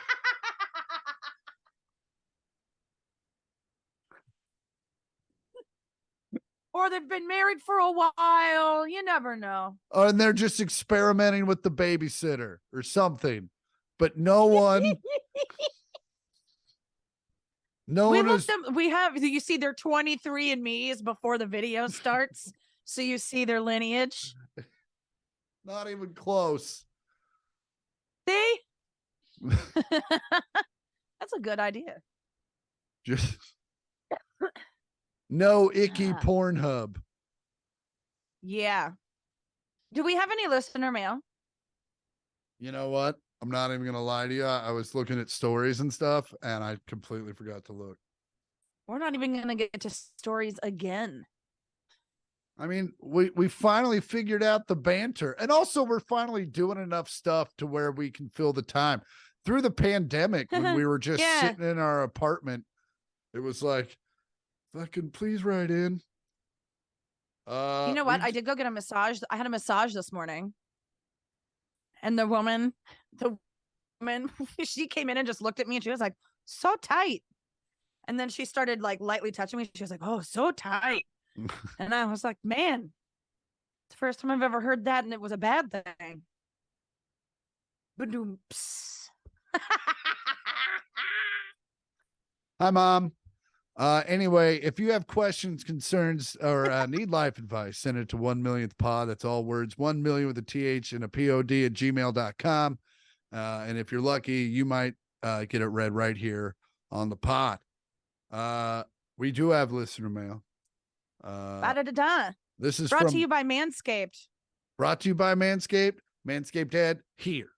Or they've been married for a while. You never know. And they're just experimenting with the babysitter or something. But no one. You see their 23andMe's before the video starts. So you see their lineage. Not even close. See? That's a good idea. Just no icky Pornhub. Yeah. Do we have any listener mail? You know what? I'm not even going to lie to you. I was looking at stories and stuff, and I completely forgot to look. We're not even going to get to stories again. I mean, we finally figured out the banter. And also, we're finally doing enough stuff to where we can fill the time. Through the pandemic, when we were just sitting in our apartment, it was like, fucking please write in. You know what? I did go get a massage. I had a massage this morning. And the woman, she came in and just looked at me and she was like, so tight. And then she started like lightly touching me. She was like, oh, so tight. And I was like, man, it's the first time I've ever heard that. And it was a bad thing. Ba-doom. Hi, Mom. Anyway, if you have questions, concerns, or need life advice, send it to 1 millionth pod. That's all words, 1 million with a TH and a POD at gmail.com. And if you're lucky, you might get it read right here on the pod. We do have listener mail. This is brought to you by Manscaped. Brought to you by Manscaped. Manscaped Head here.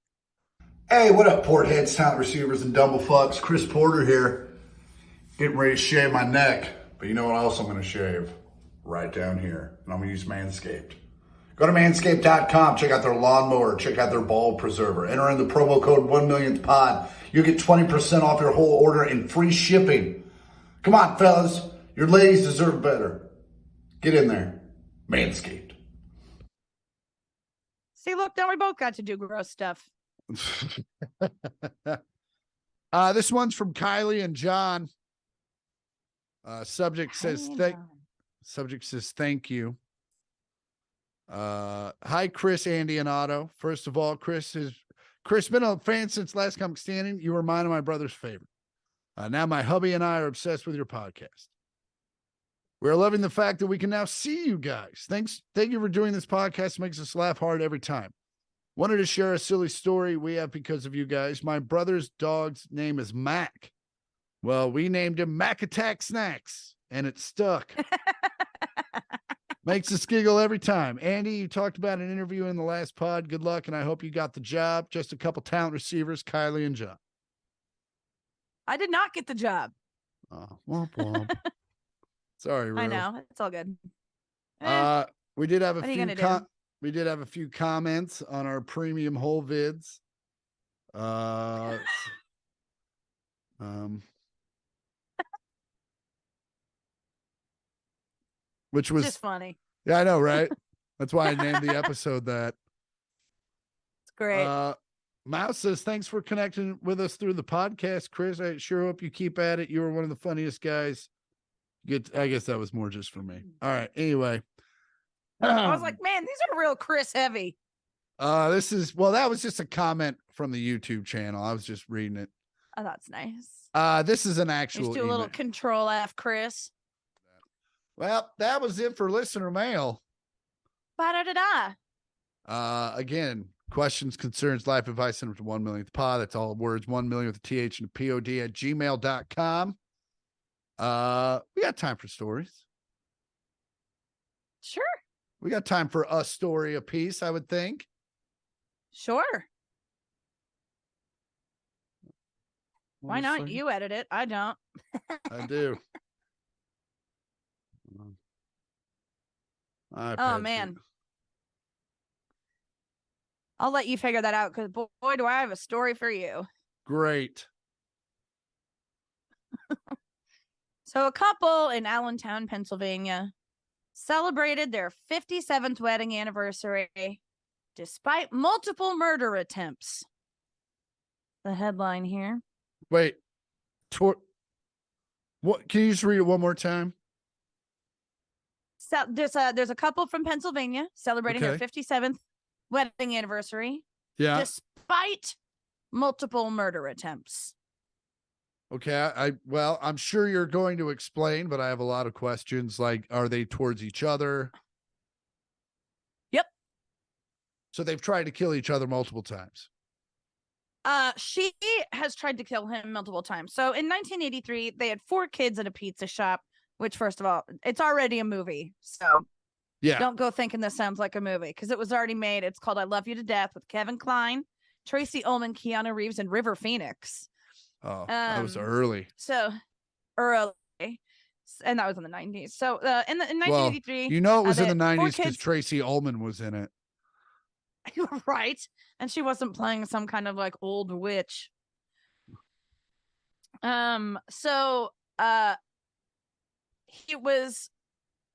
Hey, what up, port heads, talent receivers, and double fucks? Chris Porter here. Getting ready to shave my neck, but you know what else I'm going to shave? Right down here. And I'm going to use Manscaped. Go to manscaped.com, check out their lawnmower, check out their ball preserver. Enter in the promo code 1 millionth pod. You get 20% off your whole order and free shipping. Come on, fellas. Your ladies deserve better. Get in there. Manscaped. See, look, now we both got to do gross stuff. This one's from Kylie and John. Subject says thank you. Hi, Chris, Andy, and Otto. First of all, Chris been a fan since Last Comic Standing. You were mine and my brother's favorite. Now my hubby and I are obsessed with your podcast. We're loving the fact that we can now see you guys. Thank you for doing this podcast. It makes us laugh hard every time. Wanted to share a silly story we have because of you guys. My brother's dog's name is Mac. Well, we named him Mac Attack Snacks, and it stuck. Makes us giggle every time. Andy, you talked about an interview in the last pod. Good luck, and I hope you got the job. Just a couple talent receivers, Kylie and John. I did not get the job. Oh, womp womp. Sorry, Rue. I know. It's all good. We did have we did have a few comments on our premium whole vids. Which was just funny. Yeah, I know, right? That's why I named the episode that. It's great. Mouse says, thanks for connecting with us through the podcast, Chris. I sure hope you keep at it. You were one of the funniest guys. I guess that was more just for me. All right. Anyway. I was like, man, these are real Chris heavy. That was just a comment from the YouTube channel. I was just reading it. Oh, that's nice. This is an actual Just do a little control F, Chris. Well, that was it for listener mail. Ba-da-da-da. Again, questions, concerns, life advice, send them to 1 millionth pod. That's all words, 1 million with a TH and a POD at gmail.com. We got time for stories. Sure. We got time for a story a piece, I would think. Sure. Why not? You edit it. I don't. I do. Oh, man. I'll let you figure that out because, boy, do I have a story for you. Great. So a couple in Allentown, Pennsylvania, celebrated their 57th wedding anniversary despite multiple murder attempts. The headline here. Wait. What? Can you just read it one more time? So there's a couple from Pennsylvania celebrating their 57th wedding anniversary. Yeah. Despite multiple murder attempts. Okay. I'm sure you're going to explain, but I have a lot of questions. Like, are they towards each other? Yep. So they've tried to kill each other multiple times. She has tried to kill him multiple times. So in 1983, they had 4 kids at a pizza shop, which, first of all, it's already a movie. So yeah, don't go thinking this sounds like a movie because it was already made. It's called I Love You to Death with Kevin Kline, Tracy Ullman, Keanu Reeves, and River Phoenix. Oh, that was early. So early. And that was in the 90s. So in 1983. Well, it was in the 90s because Tracy Ullman was in it. Right. And she wasn't playing some kind of like old witch. So he was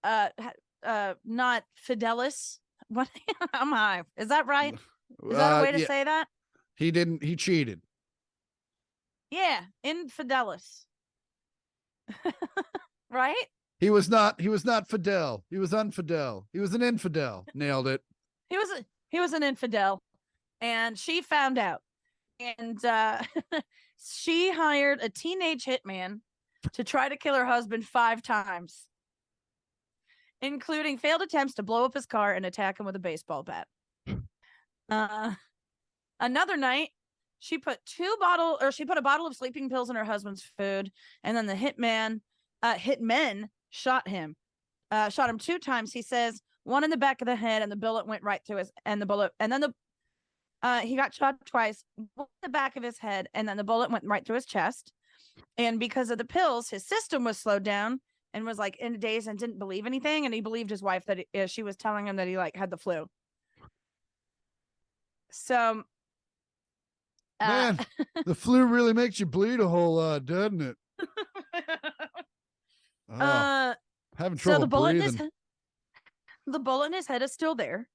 not Fidelis. What am I? Is that right? Is that a way to say that? He cheated. Yeah, infidelis. Right? He was not Fidel. He was unfidel. He was an infidel. Nailed it. He was an infidel. And she found out. And she hired a teenage hitman to try to kill her husband 5 times, including failed attempts to blow up his car and attack him with a baseball bat. Another night, she put a bottle of sleeping pills in her husband's food, and then the hitmen shot him 2 times. He says one in the back of the head, and the bullet went right through he got shot twice, one in the back of his head, and then the bullet went right through his chest. And because of the pills, his system was slowed down and was like in a daze and didn't believe anything. And he believed his wife that she was telling him that he like had the flu. So, man, the flu really makes you bleed a whole lot, doesn't it? Having trouble breathing. The bullet in his head is still there.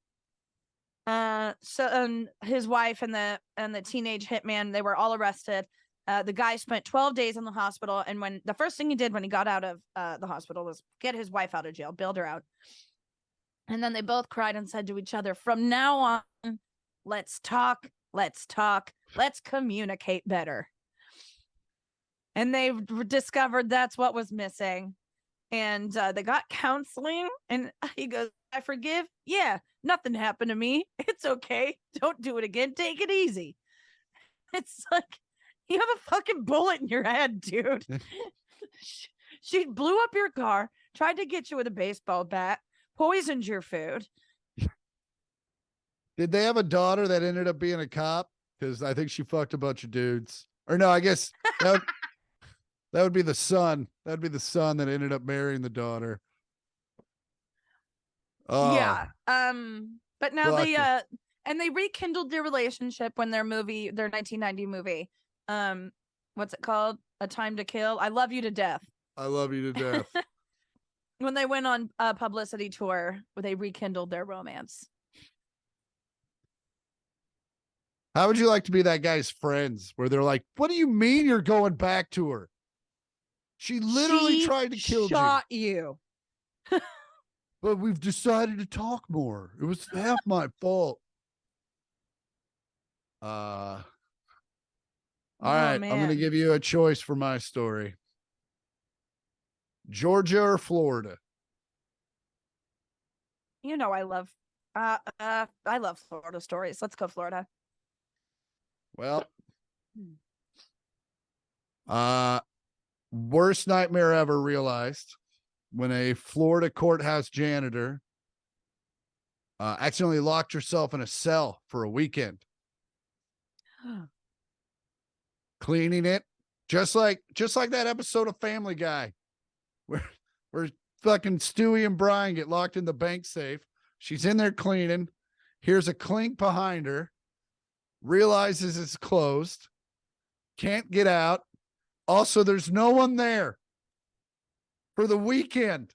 So his wife and the teenage hitman, they were all arrested. The guy spent 12 days in the hospital, and when the first thing he did when he got out of the hospital was get his wife out of jail, bailed her out. And then they both cried and said to each other, from now on, let's talk, let's communicate better. And they've discovered that's what was missing. And they got counseling, and he goes, I forgive. Yeah, nothing happened to me. It's okay. Don't do it again. Take it easy. It's like, you have a fucking bullet in your head, dude. She blew up your car, tried to get you with a baseball bat, poisoned your food. Did they have a daughter that ended up being a cop? Because I think she fucked a bunch of dudes. Or no, I guess that would be the son. That'd be the son that ended up marrying the daughter. Oh, Yeah. But now fuck they it. and they rekindled their relationship when their 1990 movie, what's it called? A Time to Kill. I Love You to Death. I love you to death. When they went on a publicity tour, they rekindled their romance. How would you like to be that guy's friends where they're like, what do you mean you're going back to her? She literally tried to kill you. Shot you. But we've decided to talk more. It was half my fault. All right. I'm going to give you a choice for my story. Georgia or Florida? You know I love Florida stories. Let's go Florida. Well, worst nightmare ever realized when a Florida courthouse janitor accidentally locked herself in a cell for a weekend. Cleaning it, just like that episode of Family Guy where fucking Stewie and Brian get locked in the bank safe. She's in there cleaning, hears a clink behind her, realizes it's closed, can't get out. Also, there's no one there for the weekend.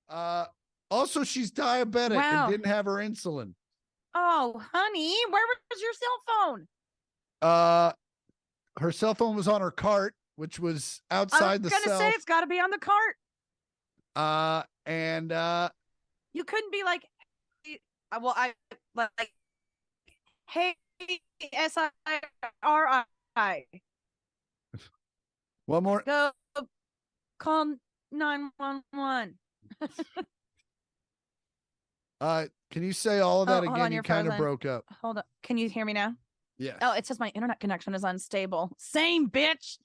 Also, she's diabetic and didn't have her insulin. Oh, honey, where was your cell phone? Her cell phone was on her cart, which was outside the cell. I was gonna say it's got to be on the cart. And you couldn't be like, well, I like, hey, SIRI. One more. Go call 911. Can you say all of that again? You kind of broke up. Hold on. Can you hear me now? Yeah. Oh, it says my internet connection is unstable. Same, bitch.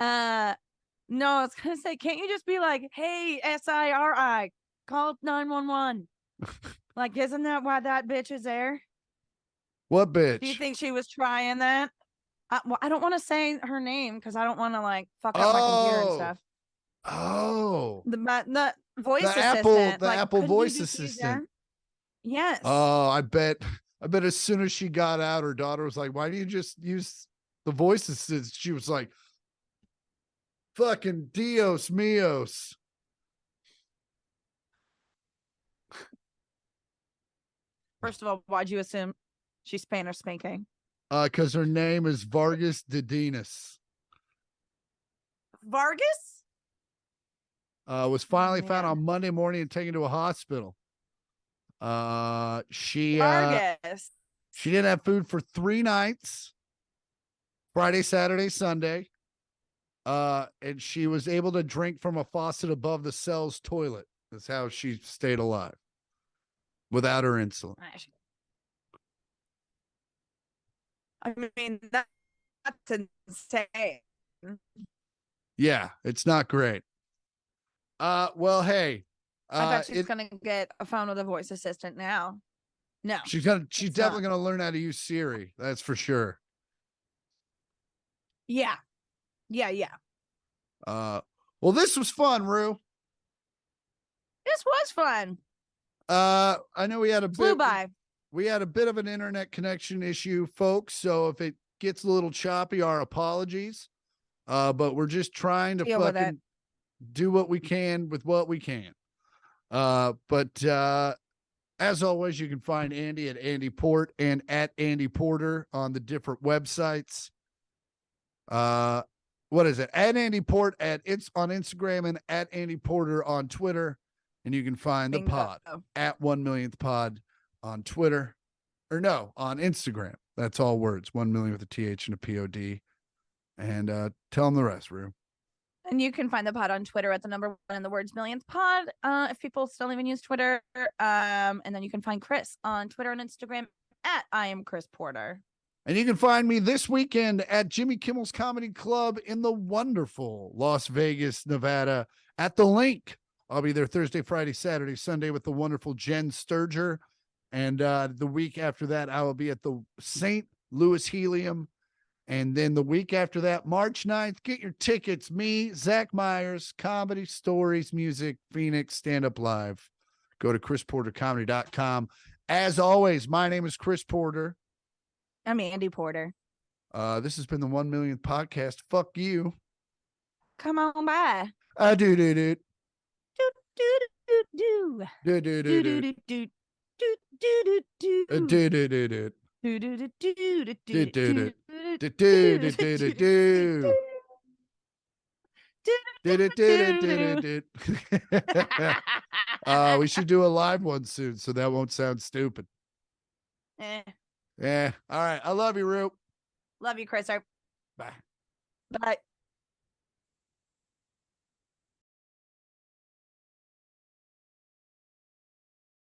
No, I was gonna say, can't you just be like, hey, SIRI, call 911? Like, isn't that why that bitch is there? What bitch? Do you think she was trying that? Well, I don't want to say her name because I don't want to like fuck up my computer and stuff. Oh, the voice assistant, the Apple voice assistant. Yes. Oh, I bet as soon as she got out, her daughter was like, "Why do you just use the voice assistant?" She was like, "Fucking Dios míos." First of all, why'd you assume she's Spanish speaking? Because her name is Vargas Dedinas. Vargas? Was finally found on Monday morning and taken to a hospital. Vargas. She didn't have food for 3 nights. Friday, Saturday, Sunday. And she was able to drink from a faucet above the cell's toilet. That's how she stayed alive without her insulin. I mean, that's insane. Yeah, it's not great. Well, hey. I bet she's gonna get a phone with a voice assistant now. No. She's definitely gonna learn how to use Siri. That's for sure. Yeah. Well, this was fun, Rue. This was fun. I know we had flew by. We had a bit of an internet connection issue, folks. So if it gets a little choppy, our apologies. But we're just trying to fucking do what we can with what we can. But as always, you can find Andi at Andi Port and at Andi Porter on the different websites. What is it? At Andi Port it's on Instagram and at Andi Porter on Twitter. And you can find the pod at 1 millionth pod on Twitter, or no, on Instagram. That's all words. 1 million with a TH and a POD. And tell them the rest, Rue. And you can find the pod on Twitter at the number 1 in the words millionth pod. If people still even use Twitter. And then you can find Chris on Twitter and Instagram at I am Chris Porter. And you can find me this weekend at Jimmy Kimmel's Comedy Club in the wonderful Las Vegas, Nevada at the Link. I'll be there Thursday, Friday, Saturday, Sunday with the wonderful Jen Sturger. And the week after that, I will be at the St. Louis Helium. And then the week after that, March 9th, get your tickets. Me, Zach Myers, Comedy, Stories, Music, Phoenix, Stand Up Live. Go to chrisportercomedy.com. As always, my name is Chris Porter. I'm Andi Porter. This has been the 1 Millionth podcast. Fuck you. Come on by. I do. Do do do Do do do do do. do do do do do Do do do do do. do do do do do Do do do. do Do do do do do. Do do do do do do. We should do a live one soon, so that won't sound stupid. Yeah. All right. I love you, Roop. Love you, Chris. Bye. Bye.